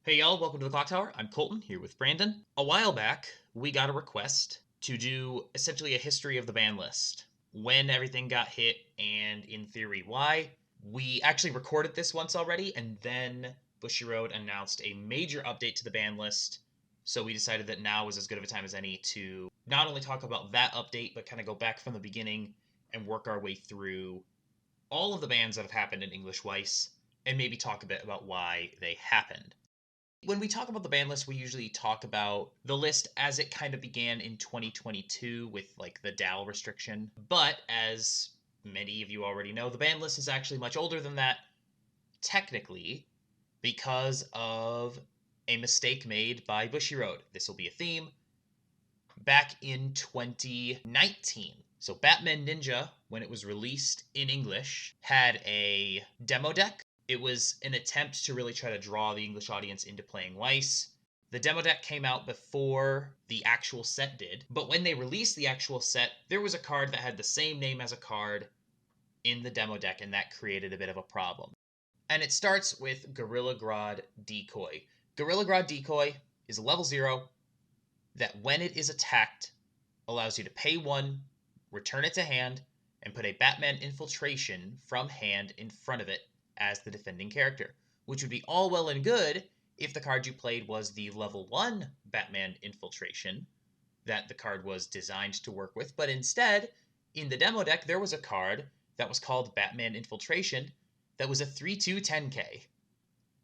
Hey y'all, welcome to the Clock Tower. I'm Colton, here with Brandon. A while back, we got a request to do essentially a history of the ban list. When everything got hit, and in theory why. We actually recorded this once already, and then Bushiroad announced a major update to the ban list. So we decided that now was as good of a time as any to not only talk about that update, but kind of go back from the beginning and work our way through all of the bans that have happened in English Weiss, and maybe talk a bit about why they happened. When we talk about the ban list, we usually talk about the list as it kind of began in 2022 with like the DAL restriction. But as many of you already know, the ban list is actually much older than that, technically, because of a mistake made by Bushiroad. This will be a theme. Back in 2019. So Batman Ninja, when it was released in English, had a demo deck. It was an attempt to really try to draw the English audience into playing Weiss. The demo deck came out before the actual set did, but when they released the actual set, there was a card that had the same name as a card in the demo deck, and that created a bit of a problem. And it starts with Gorilla Grodd Decoy. Gorilla Grodd Decoy is a level 0 that when it is attacked, allows you to pay 1, return it to hand, and put a Batman Infiltration from hand in front of it as the defending character, which would be all well and good if the card you played was the level 1 Batman Infiltration that the card was designed to work with, but instead, in the demo deck, there was a card that was called Batman Infiltration that was a 3/2 10k.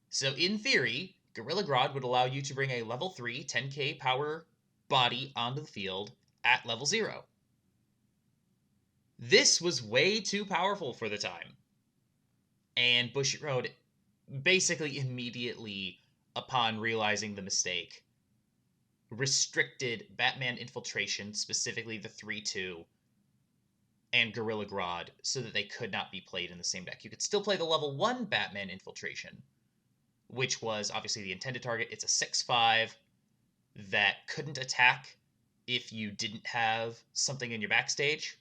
So in theory, Gorilla Grodd would allow you to bring a level 3 10k power body onto the field at level 0. This was way too powerful for the time. And Bushiroad basically immediately, upon realizing the mistake, restricted Batman Infiltration, specifically the 3/2, and Gorilla Grodd, so that they could not be played in the same deck. You could still play the level 1 Batman Infiltration, which was obviously the intended target. It's a 6/5 that couldn't attack if you didn't have something in your backstage,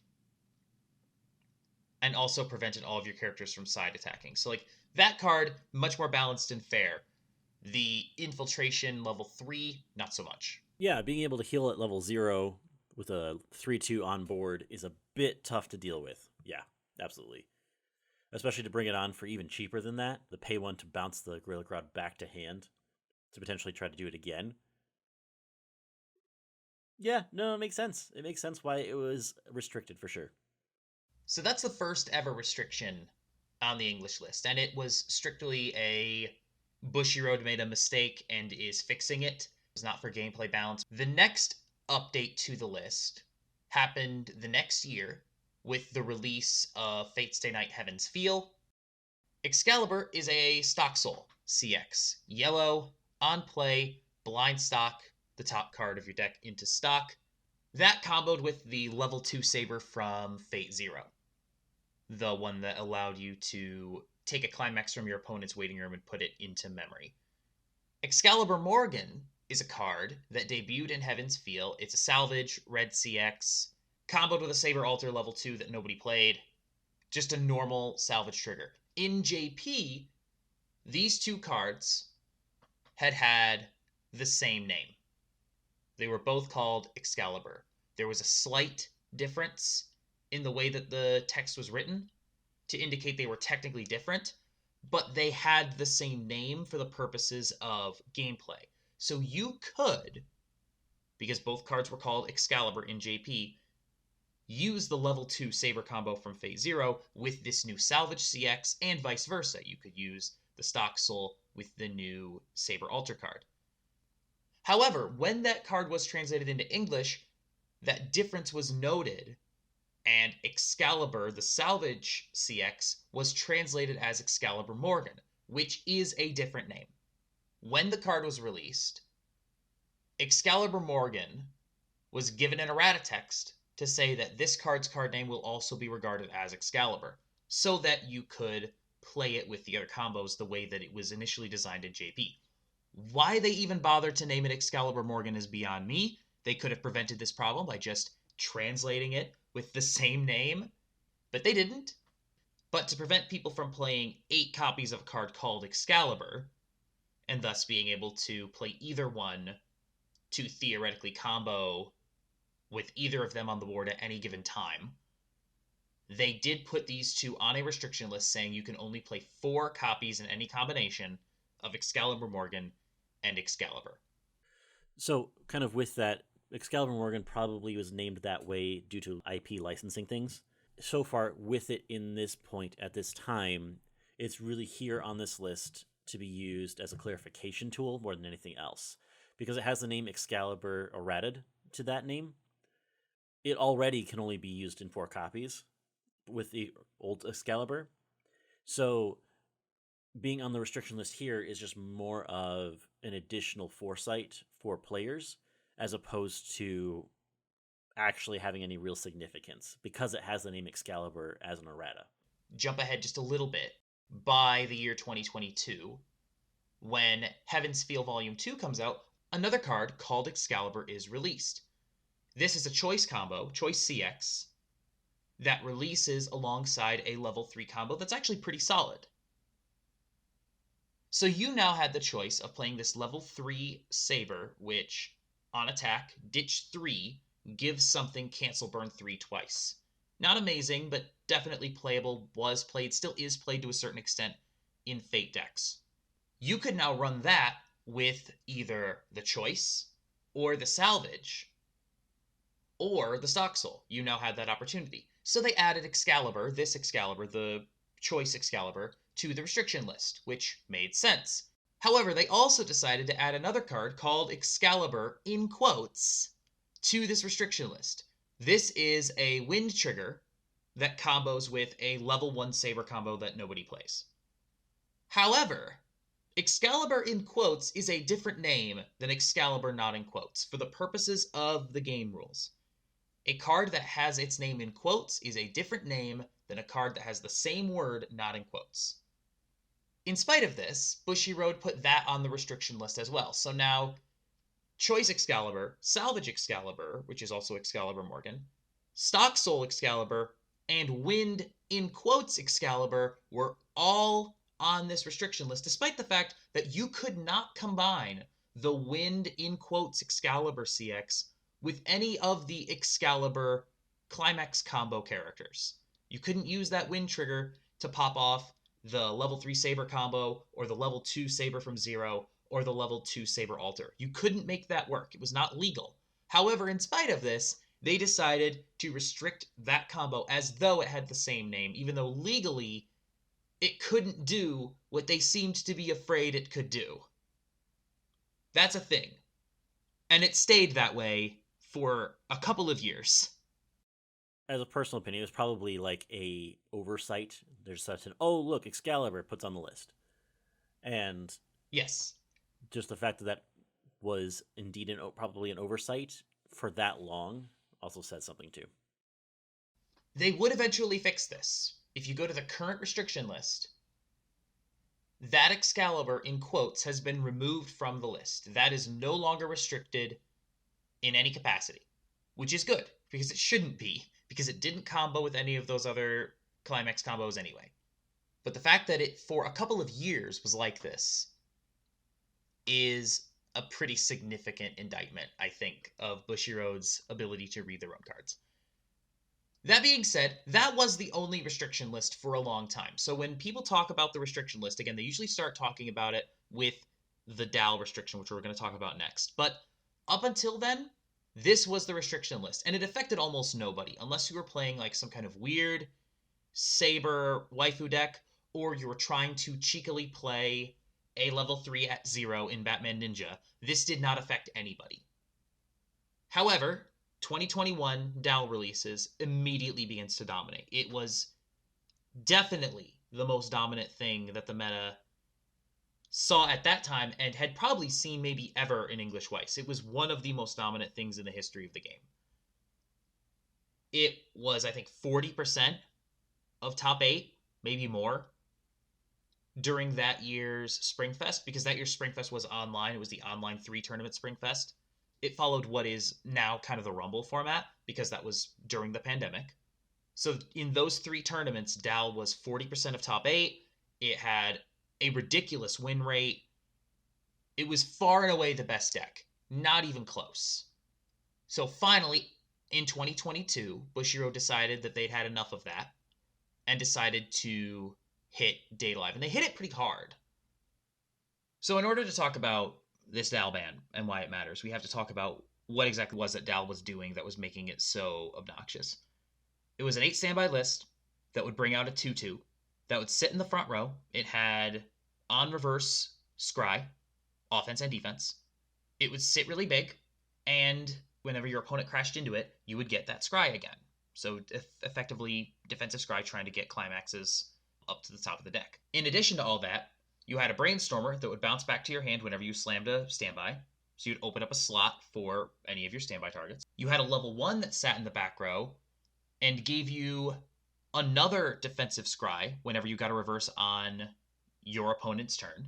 and also prevented all of your characters from side attacking. So like that card, much more balanced and fair. The Infiltration level 3, not so much. Yeah, being able to heal at level 0 with a 3/2 on board is a bit tough to deal with. Yeah, absolutely. Especially to bring it on for even cheaper than that. The pay 1 to bounce the Gorilla Grodd back to hand to potentially try to do it again. Yeah, no, it makes sense. It makes sense why it was restricted for sure. So that's the first ever restriction on the English list, and it was strictly a Bushiroad made a mistake and is fixing it. It's not for gameplay balance. The next update to the list happened the next year with the release of Fate Stay Night Heaven's Feel. Excalibur is a stock soul, CX. Yellow, on play, blind stock, the top card of your deck into stock. That comboed with the level 2 saber from Fate Zero, the one that allowed you to take a climax from your opponent's waiting room and put it into memory. Excalibur Morgan is a card that debuted in Heaven's Feel. It's a salvage, red CX, comboed with a Saber Alter level 2 that nobody played. Just a normal salvage trigger. In JP, these two cards had the same name. They were both called Excalibur. There was a slight difference in the way that the text was written to indicate they were technically different, but they had the same name for the purposes of gameplay. So you could, because both cards were called Excalibur in JP, use the level 2 Saber combo from Phase Zero with this new Salvage CX, and vice versa. You could use the stock soul with the new Saber Alter card. However, when that card was translated into English, that difference was noted, and Excalibur, the Salvage CX, was translated as Excalibur Morgan, which is a different name. When the card was released, Excalibur Morgan was given an errata text to say that this card's card name will also be regarded as Excalibur, so that you could play it with the other combos the way that it was initially designed in JP. Why they even bothered to name it Excalibur Morgan is beyond me. They could have prevented this problem by just translating it with the same name, but they didn't. But to prevent people from playing 8 copies of a card called Excalibur, and thus being able to play either one to theoretically combo with either of them on the board at any given time. They did put these two on a restriction list saying you can only play 4 copies in any combination of Excalibur Morgan and Excalibur. So, kind of with that, Excalibur Morgan probably was named that way due to IP licensing things. So far, with it in this point at this time, it's really here on this list to be used as a clarification tool more than anything else. Because it has the name Excalibur errated to that name, it already can only be used in 4 copies with the old Excalibur. So being on the restriction list here is just more of an additional foresight for players as opposed to actually having any real significance because it has the name Excalibur as an errata. Jump ahead just a little bit. By the year 2022, when Heaven's Feel Volume 2 comes out, another card called Excalibur is released. This is a choice combo, choice CX, that releases alongside a level 3 combo that's actually pretty solid. So you now had the choice of playing this level 3 Saber, which, on attack, ditch 3, gives something cancel burn 3 twice. Not amazing, but definitely playable, was played, still is played to a certain extent in Fate decks. You could now run that with either the choice, or the salvage, or the stock soul. You now had that opportunity. So they added Excalibur, this Excalibur, the choice Excalibur, to the restriction list, which made sense. However, they also decided to add another card called Excalibur, in quotes, to this restriction list. This is a wind trigger that combos with a level 1 Saber combo that nobody plays. However, Excalibur in quotes is a different name than Excalibur not in quotes for the purposes of the game rules. A card that has its name in quotes is a different name than a card that has the same word not in quotes. In spite of this, Bushiroad put that on the restriction list as well. So now, Choice Excalibur, Salvage Excalibur, which is also Excalibur Morgan, Stock Soul Excalibur, and Wind in quotes Excalibur were all on this restriction list, despite the fact that you could not combine the Wind in quotes Excalibur CX with any of the Excalibur Climax combo characters. You couldn't use that Wind trigger to pop off the level 3 Saber combo, or the level 2 Saber from Zero, or the level 2 Saber Alter. You couldn't make that work. It was not legal. However, in spite of this, they decided to restrict that combo as though it had the same name, even though legally it couldn't do what they seemed to be afraid it could do. That's a thing. And it stayed that way for a couple of years. As a personal opinion, it was probably like a oversight. There's such an, oh, look, Excalibur puts on the list. And yes, just the fact that that was indeed probably an oversight for that long also says something too. They would eventually fix this. If you go to the current restriction list, that Excalibur, in quotes, has been removed from the list. That is no longer restricted in any capacity, which is good, because it shouldn't be, because it didn't combo with any of those other Climax combos anyway. But the fact that it, for a couple of years, was like this is a pretty significant indictment, I think, of Bushiroad's ability to read their own cards. That being said, that was the only restriction list for a long time. So when people talk about the restriction list, again, they usually start talking about it with the DAL restriction, which we're going to talk about next. But up until then, this was the restriction list, and it affected almost nobody, unless you were playing like some kind of weird Saber waifu deck, or you were trying to cheekily play a level 3 at 0 in Batman Ninja. This did not affect anybody. However, 2021 DAL releases immediately begins to dominate. It was definitely the most dominant thing that the meta saw at that time, and had probably seen maybe ever in English Weiss. It was one of the most dominant things in the history of the game. It was, I think, 40% of top 8, maybe more, during that year's Springfest, because that year's Springfest was online. It was the online 3 tournament Springfest. It followed what is now kind of the Rumble format, because that was during the pandemic. So in those 3 tournaments, DAL was 40% of top 8. It had a ridiculous win rate. It was far and away the best deck. Not even close. So finally, in 2022, Bushiroad decided that they'd had enough of that and decided to hit Date Alive. And they hit it pretty hard. So in order to talk about this DAL ban and why it matters, we have to talk about what exactly was that DAL was doing that was making it so obnoxious. It was an 8 standby list that would bring out a 2-2 that would sit in the front row. It had on reverse scry, offense and defense. It would sit really big, and whenever your opponent crashed into it, you would get that scry again. So effectively, defensive scry trying to get climaxes up to the top of the deck. In addition to all that, you had a Brainstormer that would bounce back to your hand whenever you slammed a standby. So you'd open up a slot for any of your standby targets. You had a level 1 that sat in the back row and gave you another defensive scry whenever you got a reverse on your opponent's turn.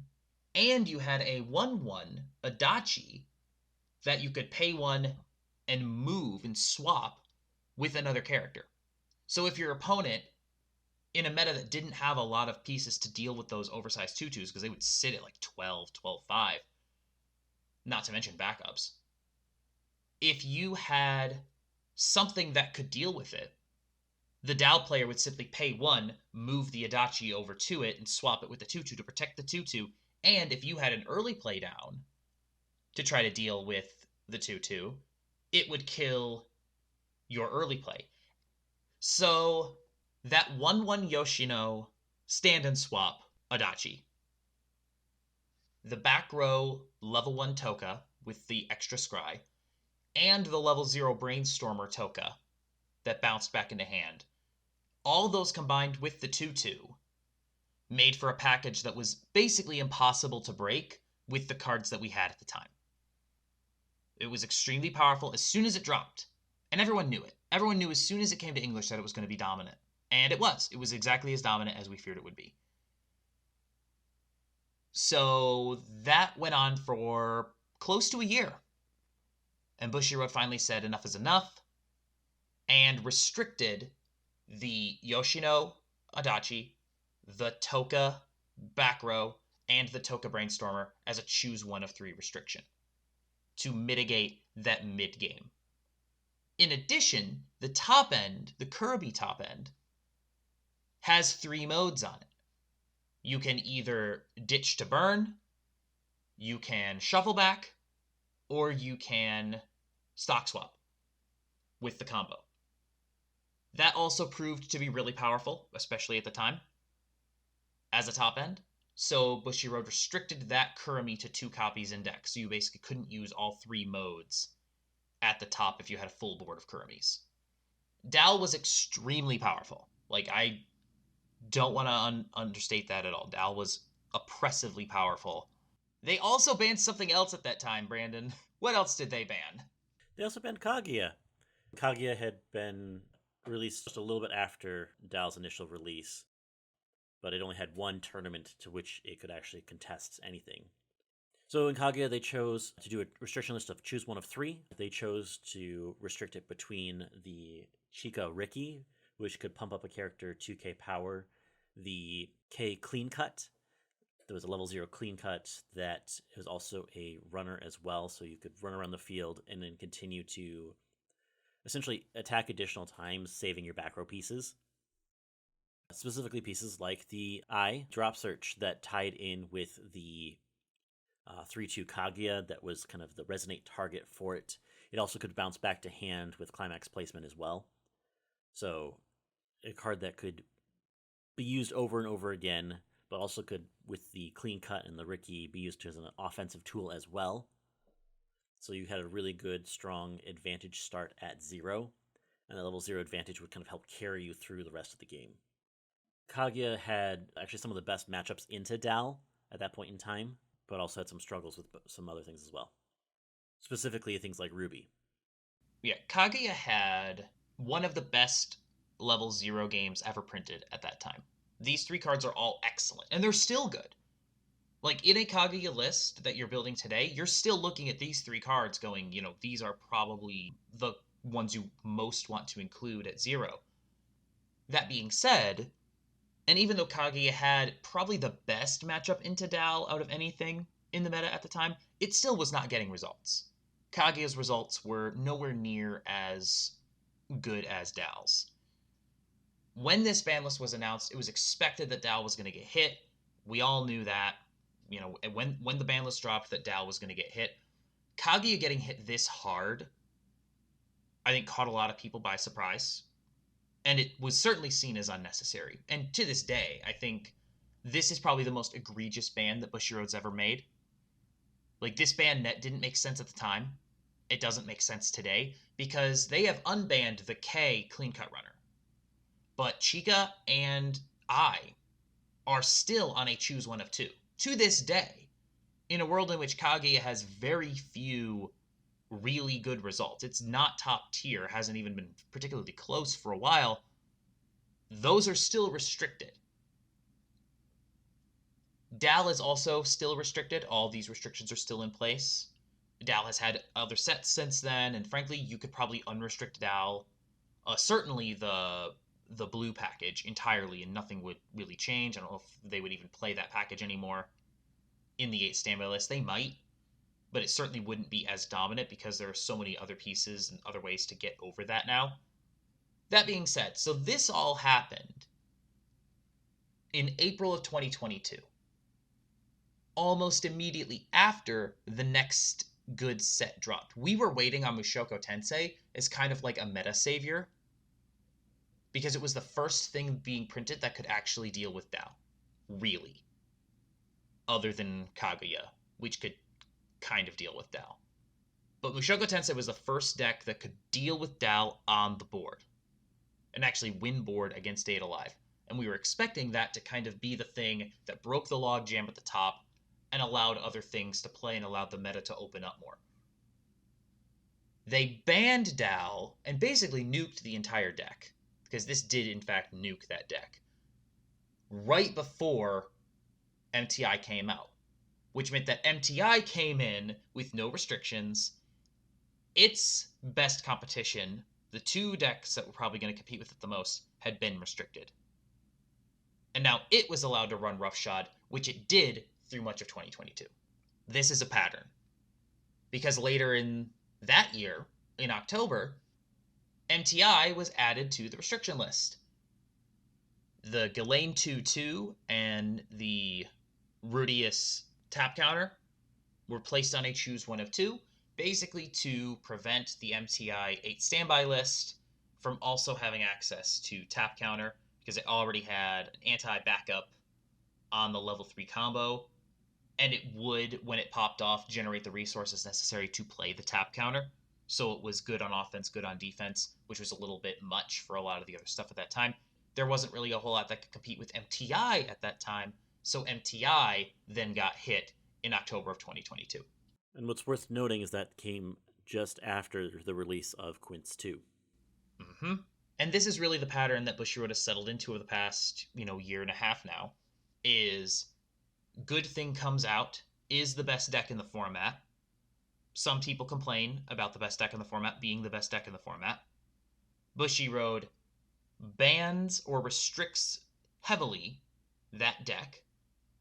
And you had a 1/1 Adachi that you could pay 1 and move and swap with another character. So if your opponent, in a meta that didn't have a lot of pieces to deal with those oversized 2/2s, because they would sit at like 12, 12-5, not to mention backups, if you had something that could deal with it, the DAO player would simply pay 1, move the Adachi over to it, and swap it with the 2/2 to protect the 2/2. And if you had an early play down to try to deal with the 2/2, it would kill your early play. So that 1/1 Yoshino stand and swap Adachi, the back row level 1 Toka with the extra scry, and the level 0 Brainstormer Toka that bounced back into hand, all those combined with the 2/2 made for a package that was basically impossible to break with the cards that we had at the time. It was extremely powerful as soon as it dropped, and everyone knew it. Everyone knew as soon as it came to English that it was going to be dominant. And it was. It was exactly as dominant as we feared it would be. So that went on for close to a year. And Bushiroad finally said enough is enough and restricted the Yoshino Adachi, the Toka back row, and the Toka Brainstormer as a choose one of 3 restriction to mitigate that mid game. In addition, the top end, the Kirby top end, has 3 modes on it. You can either ditch to burn, you can shuffle back, or you can stock swap with the combo. That also proved to be really powerful, especially at the time, as a top end. So Bushiroad restricted that Kurami to 2 copies in deck, so you basically couldn't use all 3 modes at the top if you had a full board of Kuramis. Dal was extremely powerful. Like, I don't want to understate that at all. Dal was oppressively powerful. They also banned something else at that time, Brandon. What else did they ban? They also banned Kaguya. Kaguya had been released just a little bit after Dal's initial release, but it only had 1 tournament to which it could actually contest anything. So in Kaguya, they chose to do a restriction list of choose one of 3. They chose to restrict it between the Chika Riki, which could pump up a character 2k power, the K Clean Cut. There was a level 0 Clean Cut that was also a runner as well, so you could run around the field and then continue to essentially attack additional times, saving your back row pieces. Specifically pieces like the Eye Drop Search that tied in with the 3/2 Kaguya that was kind of the resonate target for it. It also could bounce back to hand with climax placement as well. So a card that could be used over and over again, but also could, with the Clean Cut and the Riki, be used as an offensive tool as well. So you had a really good, strong advantage start at 0, and the level 0 advantage would kind of help carry you through the rest of the game. Kaguya had actually some of the best matchups into Dal at that point in time, but also had some struggles with some other things as well. Specifically things like Ruby. Yeah, Kaguya had one of the best level 0 games ever printed at that time. These 3 cards are all excellent, and they're still good. Like, in a Kaguya list that you're building today, you're still looking at these 3 cards going, these are probably the ones you most want to include at 0. That being said, and even though Kaguya had probably the best matchup into Dal out of anything, in the meta at the time, it still was not getting results. Kaguya's results were nowhere near as good as Dal's. When this ban list was announced, it was expected that Dal was going to get hit. We all knew that, when the ban list dropped, that Dal was going to get hit. Kaguya getting hit this hard, I think, caught a lot of people by surprise. And it was certainly seen as unnecessary. And to this day, I think this is probably the most egregious ban that Bushiroad's ever made. Like, this ban net didn't make sense at the time. It doesn't make sense today, because they have unbanned the K clean cut runner. But Chika and I are still on a choose one of two. To this day, in a world in which Kaguya has very few really good results, it's not top tier, hasn't even been particularly close for a while, those are still restricted. Dal is also still restricted. All these restrictions are still in place. Dal has had other sets since then, and frankly, you could probably unrestrict Dal. Certainly the blue package entirely, and nothing would really change. I don't know if they would even play that package anymore in the 8 standby list. They might, but it certainly wouldn't be as dominant because there are so many other pieces and other ways to get over that now. That being said, so this all happened in April of 2022. Almost immediately after the next good set dropped. We were waiting on Mushoku Tensei as kind of like a meta savior, because it was the first thing being printed that could actually deal with Dao. Really. Other than Kaguya, which could kind of deal with Dao. But Mushoku Tensei was the first deck that could deal with Dao on the board. And actually win board against Data Live. And we were expecting that to kind of be the thing that broke the logjam at the top and allowed other things to play and allowed the meta to open up more. They banned Dao and basically nuked the entire deck, because this did in fact nuke that deck, right before MTI came out, which meant that MTI came in with no restrictions. Its best competition, the 2 decks that were probably going to compete with it the most, had been restricted. And now it was allowed to run roughshod, which it did through much of 2022. This is a pattern, because later in that year, in October, MTI was added to the restriction list. The Ghislaine 2-2 and the Rudius tap counter were placed on a choose one of two, basically to prevent the MTI 8 standby list from also having access to tap counter, because it already had an anti-backup on the level 3 combo, and it would, when it popped off, generate the resources necessary to play the tap counter. So it was good on offense, good on defense, which was a little bit much for a lot of the other stuff at that time. There wasn't really a whole lot that could compete with MTI at that time, so MTI then got hit in October of 2022. And what's worth noting is that came just after the release of Quints 2. Mm-hmm. And this is really the pattern that Bushiroad has settled into over the past, year and a half now, is good thing comes out, is the best deck in the format. Some people complain about the best deck in the format being the best deck in the format. Bushiroad bans or restricts heavily that deck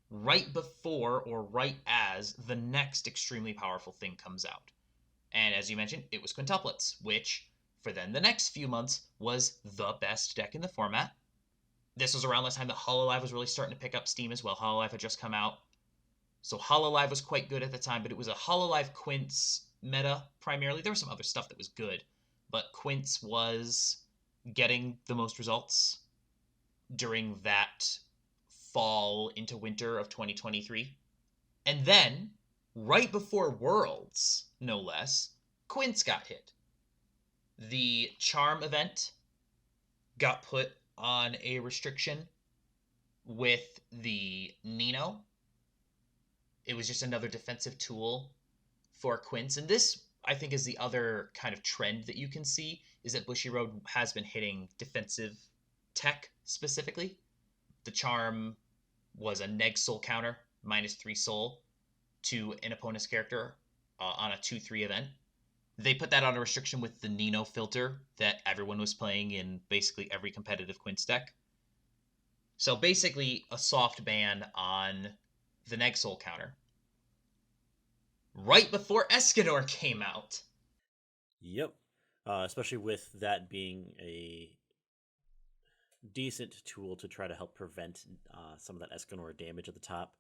right before or right as the next extremely powerful thing comes out. And as you mentioned, it was Quintuplets, which, for then the next few months, was the best deck in the format. This was around the time that Hololive was really starting to pick up steam as well. Hololive had just come out. So Hololive was quite good at the time, but it was a Hololive Quints meta primarily. There was some other stuff that was good, but Quints was getting the most results during that fall into winter of 2023. And then, right before Worlds, no less, Quints got hit. The Charm event got put on a restriction with the Nino. It was just another defensive tool for Quints. And this, I think, is the other kind of trend that you can see, is that Bushiroad has been hitting defensive tech specifically. The Charm was a neg soul counter, -3 soul, to an opponent's character on a 2-3 event. They put that on a restriction with the Nino filter that everyone was playing in basically every competitive Quints deck. So basically a soft ban on the neg soul counter. right before Escanor came out. Yep. Especially with that being a decent tool to try to help prevent some of that Escanor damage at the top.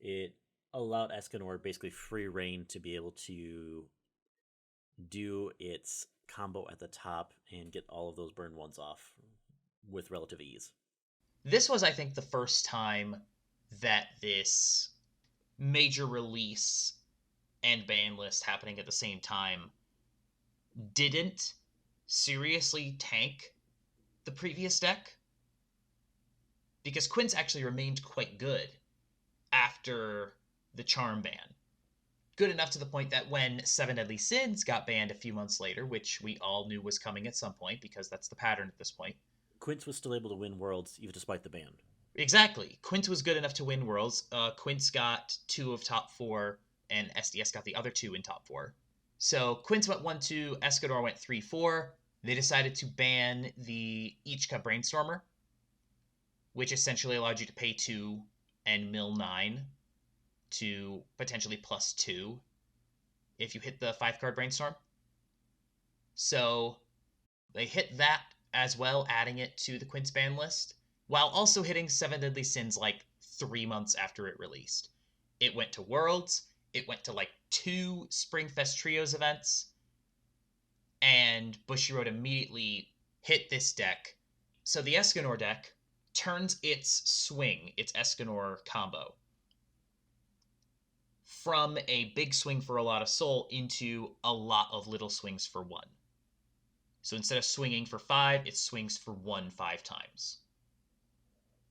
It allowed Escanor basically free reign to be able to do its combo at the top and get all of those burn ones off with relative ease. This was, I think, the first time that this major release and ban list happening at the same time didn't seriously tank the previous deck, because Quince actually remained quite good after the Charm ban. Good enough to the point that when Seven Deadly Sins got banned a few months later, which we all knew was coming at some point because that's the pattern at this point. Quince was still able to win Worlds even despite the ban. Exactly. Quince was good enough to win Worlds. Quince got 2 of top 4, and SDS got the other 2 in top 4. So Quince went 1-2, Escanor went 3-4. They decided to ban the Ichika Brainstormer, which essentially allowed you to pay 2 and mill 9 to potentially +2 if you hit the 5-card Brainstorm. So they hit that as well, adding it to the Quince ban list, while also hitting Seven Deadly Sins like 3 months after it released. It went to Worlds, it went to like 2 Springfest Trios events, and Bushiroad immediately hit this deck. So the Escanor deck turns its swing, its Escanor combo, from a big swing for a lot of soul into a lot of little swings for 1. So instead of swinging for 5, it swings for 1 5 times,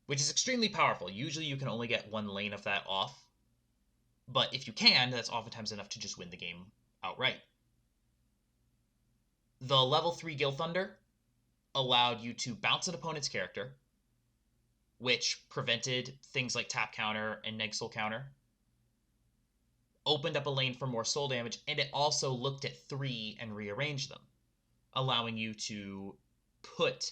which is extremely powerful. Usually you can only get 1 lane of that off, but if you can, that's oftentimes enough to just win the game outright. The level 3 Gil Thunder allowed you to bounce an opponent's character, which prevented things like tap counter and neg soul counter, opened up a lane for more soul damage, and it also looked at 3 and rearranged them, allowing you to put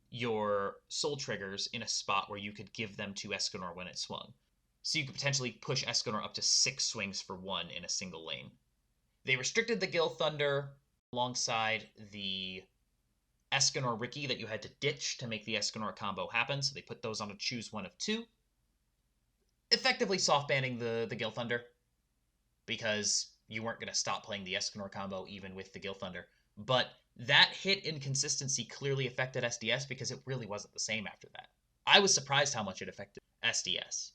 your soul triggers in a spot where you could give them to Escanor when it swung. So you could potentially push Escanor up to 6 swings for 1 in a single lane. They restricted the Gil Thunder alongside the Escanor Ricky that you had to ditch to make the Escanor combo happen, so they put those on a choose 1 of 2. Effectively soft banning the Gil Thunder, because you weren't going to stop playing the Escanor combo even with the Gil Thunder. But that hit inconsistency clearly affected SDS because it really wasn't the same after that. I was surprised how much it affected SDS.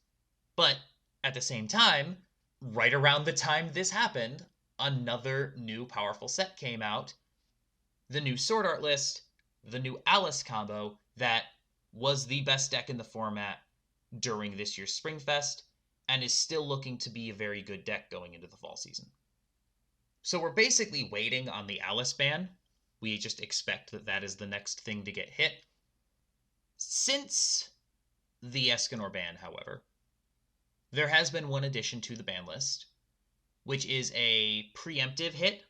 But at the same time, right around the time this happened, another new powerful set came out. The new Sword Art list, the new Alice combo that was the best deck in the format during this year's Springfest, and is still looking to be a very good deck going into the fall season. So we're basically waiting on the Alice ban. We just expect that that is the next thing to get hit. Since the Escanor ban, however, there has been one addition to the ban list, which is a preemptive hit,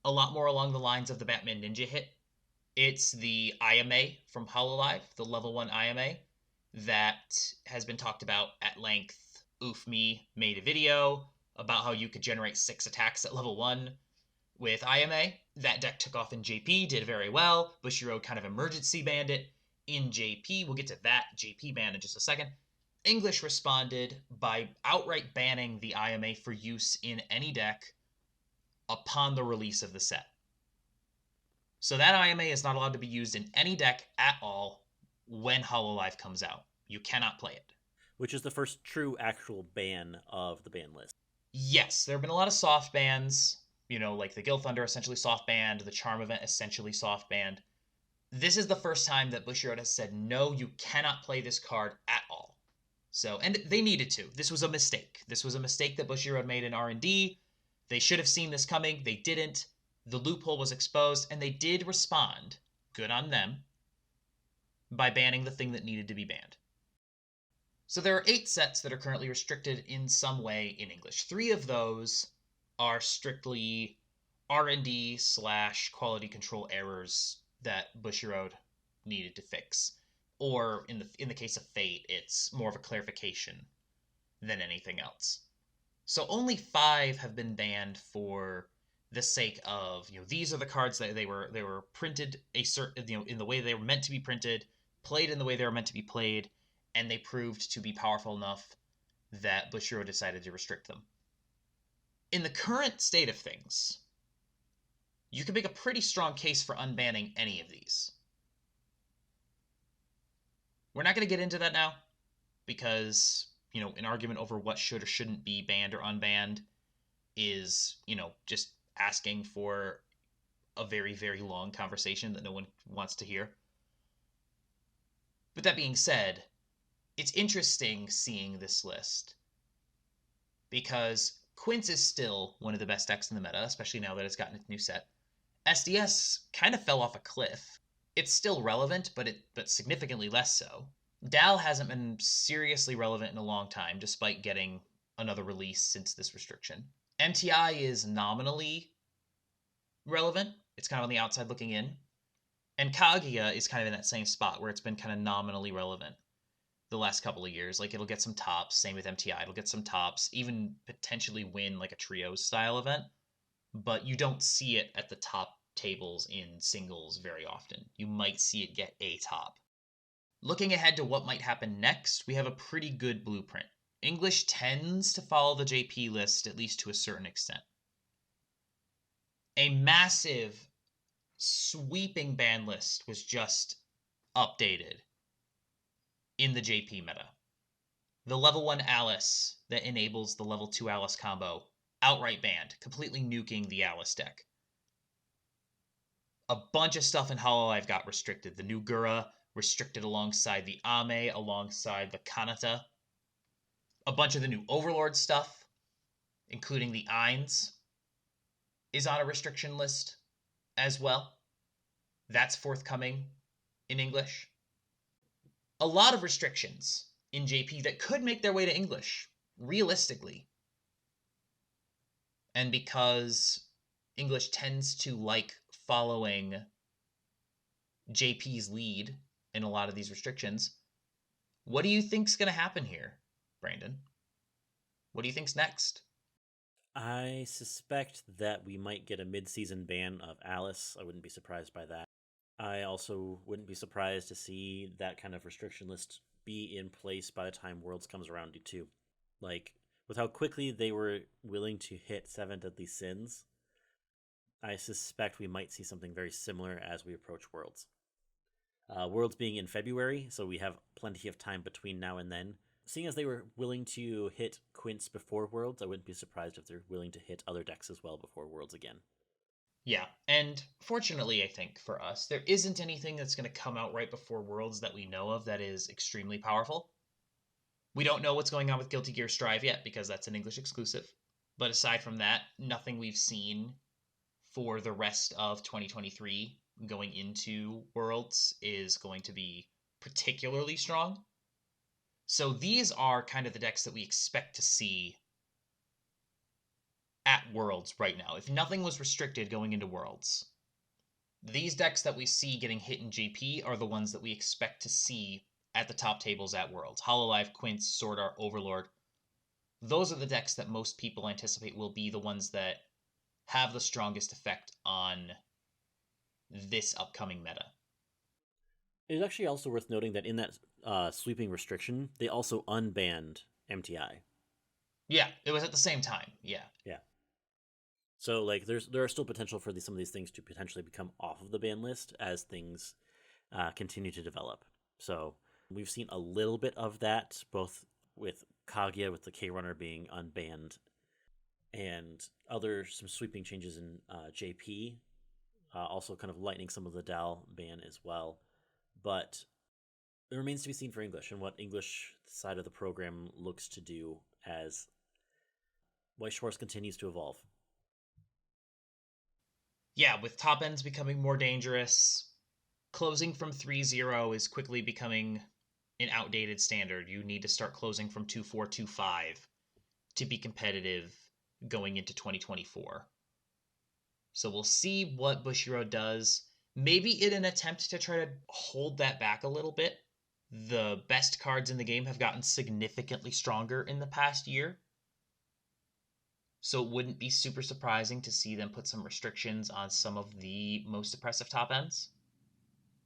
a lot more along the lines of the Batman Ninja hit. It's the IMA from Hololive, the level 1 IMA, that has been talked about at length. Oof Me made a video about how you could generate 6 attacks at level 1 with IMA. That deck took off in JP, did very well. Bushiroad kind of emergency banned it in JP. We'll get to that JP ban in just a second. English responded by outright banning the IMA for use in any deck upon the release of the set. So that IMA is not allowed to be used in any deck at all when Hololive comes out. You cannot play it. Which is the first true actual ban of the ban list. Yes, there have been a lot of soft bans, like the Gil Thunder essentially soft banned, the Charm event essentially soft banned. This is the first time that Bushiroad has said, no, you cannot play this card at all. So, and they needed to. This was a mistake. This was a mistake that Bushiroad made in R&D. They should have seen this coming. They didn't. The loophole was exposed, and they did respond, good on them, by banning the thing that needed to be banned. So there are 8 sets that are currently restricted in some way in English. 3 of those are strictly R&D/quality control errors that Bushiroad needed to fix. Or in the case of Fate, it's more of a clarification than anything else. So only 5 have been banned for the sake of, these are the cards that they were printed a certain, in the way they were meant to be printed, played in the way they were meant to be played, and they proved to be powerful enough that Bushiroad decided to restrict them. In the current state of things, you can make a pretty strong case for unbanning any of these. We're not going to get into that now because, an argument over what should or shouldn't be banned or unbanned is, just asking for a very, very long conversation that no one wants to hear. But that being said, it's interesting seeing this list because Quince is still one of the best decks in the meta, especially now that it's gotten its new set. SDS kind of fell off a cliff. It's still relevant, but significantly less so. Dal hasn't been seriously relevant in a long time, despite getting another release since this restriction. MTI is nominally relevant. It's kind of on the outside looking in. And Kaguya is kind of in that same spot where it's been kind of nominally relevant the last couple of years. Like, it'll get some tops. Same with MTI. It'll get some tops, even potentially win like a trios style event. But you don't see it at the top tables in singles very often. You might see it get a top. Looking ahead to what might happen next, we have a pretty good blueprint. English tends to follow the JP list, at least to a certain extent. A massive, sweeping ban list was just updated in the JP meta. The level 1 Alice that enables the level 2 Alice combo, outright banned, completely nuking the Alice deck. A bunch of stuff in Hololive got restricted. The new Gura restricted alongside the Ame, alongside the Kanata. A bunch of the new Overlord stuff, including the Eins, is on a restriction list as well. That's forthcoming in English. A lot of restrictions in JP that could make their way to English, realistically. And because English tends to like following JP's lead in a lot of these restrictions, what do you think's going to happen here, Brandon? What do you think's next? I suspect that we might get a mid-season ban of Alice. I wouldn't be surprised by that. I also wouldn't be surprised to see that kind of restriction list be in place by the time Worlds comes around too. Like, with how quickly they were willing to hit 7 Deadly Sins, I suspect we might see something very similar as we approach Worlds. Worlds being in February, so we have plenty of time between now and then. Seeing as they were willing to hit Quince before Worlds, I wouldn't be surprised if they're willing to hit other decks as well before Worlds again. Yeah, and fortunately, I think, for us, there isn't anything that's going to come out right before Worlds that we know of that is extremely powerful. We don't know what's going on with Guilty Gear Strive yet, because that's an English exclusive. But aside from that, nothing we've seen for the rest of 2023 going into Worlds is going to be particularly strong. So these are kind of the decks that we expect to see at Worlds right now. If nothing was restricted going into Worlds, these decks that we see getting hit in JP are the ones that we expect to see at the top tables at Worlds. Hololive, Quince, Sword Art, Overlord. Those are the decks that most people anticipate will be the ones that have the strongest effect on this upcoming meta. It's actually also worth noting that in that sweeping restriction, they also unbanned MTI. Yeah, it was at the same time. Yeah. So like, there are still potential for some of these things to potentially become off of the ban list as things continue to develop. So we've seen a little bit of that, both with Kaguya, with the K Runner being unbanned, and some sweeping changes in JP, also kind of lightening some of the Dal ban as well. But it remains to be seen for English and what English side of the program looks to do as Weiss Schwarz continues to evolve. Yeah, with top ends becoming more dangerous, closing from 3-0 is quickly becoming an outdated standard. You need to start closing from 2-4, 2-5 to be competitive going into 2024. So we'll see what Bushiroad does. Maybe in an attempt to try to hold that back a little bit. The best cards in the game have gotten significantly stronger in the past year. So it wouldn't be super surprising to see them put some restrictions on some of the most oppressive top ends,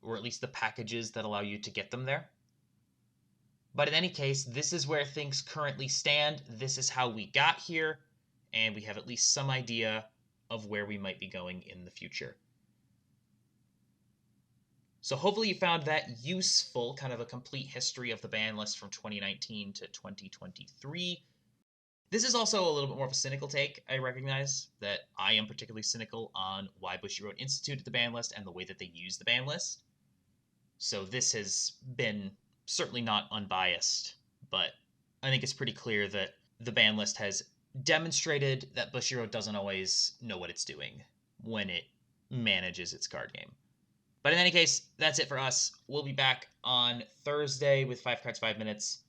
or at least the packages that allow you to get them there. But in any case, this is where things currently stand. This is how we got here, and we have at least some idea of where we might be going in the future. So hopefully you found that useful, kind of a complete history of the ban list from 2019 to 2023. This is also a little bit more of a cynical take. I recognize that I am particularly cynical on why Bushiroad instituted the ban list and the way that they use the ban list. So this has been certainly not unbiased, but I think it's pretty clear that the ban list has demonstrated that Bushiroad doesn't always know what it's doing when it manages its card game. But in any case, that's it for us. We'll be back on Thursday with 5 cards, 5 minutes.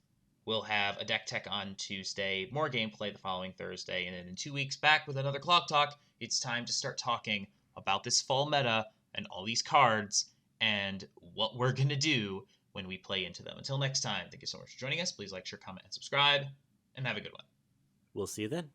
We'll have a deck tech on Tuesday, more gameplay the following Thursday, and then in 2 weeks back with another Clock Talk. It's time to start talking about this fall meta and all these cards and what we're going to do when we play into them. Until next time, thank you so much for joining us. Please like, share, comment, and subscribe, and have a good one. We'll see you then.